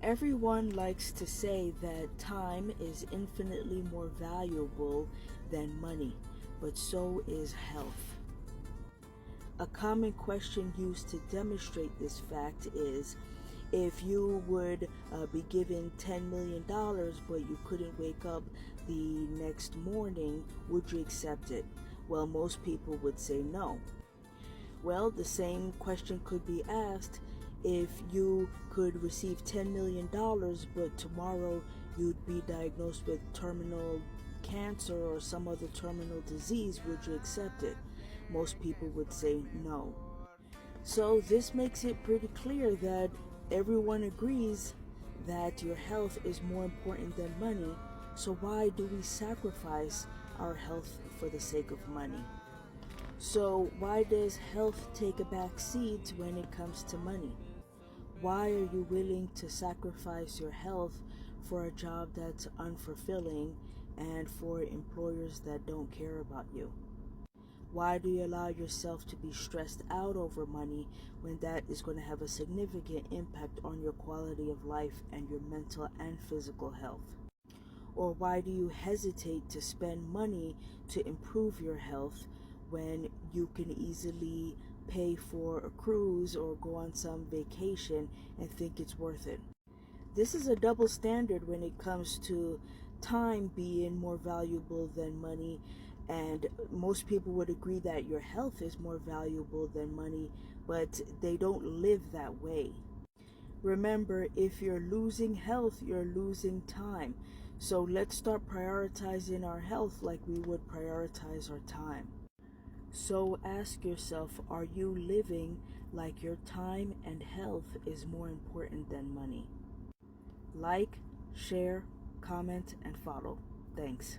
Everyone likes to say that time is infinitely more valuable than money, but so is health. A common question used to demonstrate this fact is, if you would be given $10 million but you couldn't wake up the next morning, would you accept it? Well, most people would say no. Well, the same question could be asked if you could receive $10 million but tomorrow you'd be diagnosed with terminal cancer or some other terminal disease, would you accept it? Most people would say no. So this makes it pretty clear that everyone agrees that your health is more important than money. So why do we sacrifice our health for the sake of money? So why does health take a back seat when it comes to money? Why are you willing to sacrifice your health for a job that's unfulfilling and for employers that don't care about you? Why do you allow yourself to be stressed out over money when that is going to have a significant impact on your quality of life and your mental and physical health? Or why do you hesitate to spend money to improve your health when you can easily pay for a cruise or go on some vacation and think it's worth it? This is a double standard when it comes to time being more valuable than money, and most people would agree that your health is more valuable than money, but they don't live that way. Remember, if you're losing health, you're losing time. So let's start prioritizing our health like we would prioritize our time. So ask yourself, are you living like your time and health is more important than money? Like, share, comment, and follow. Thanks.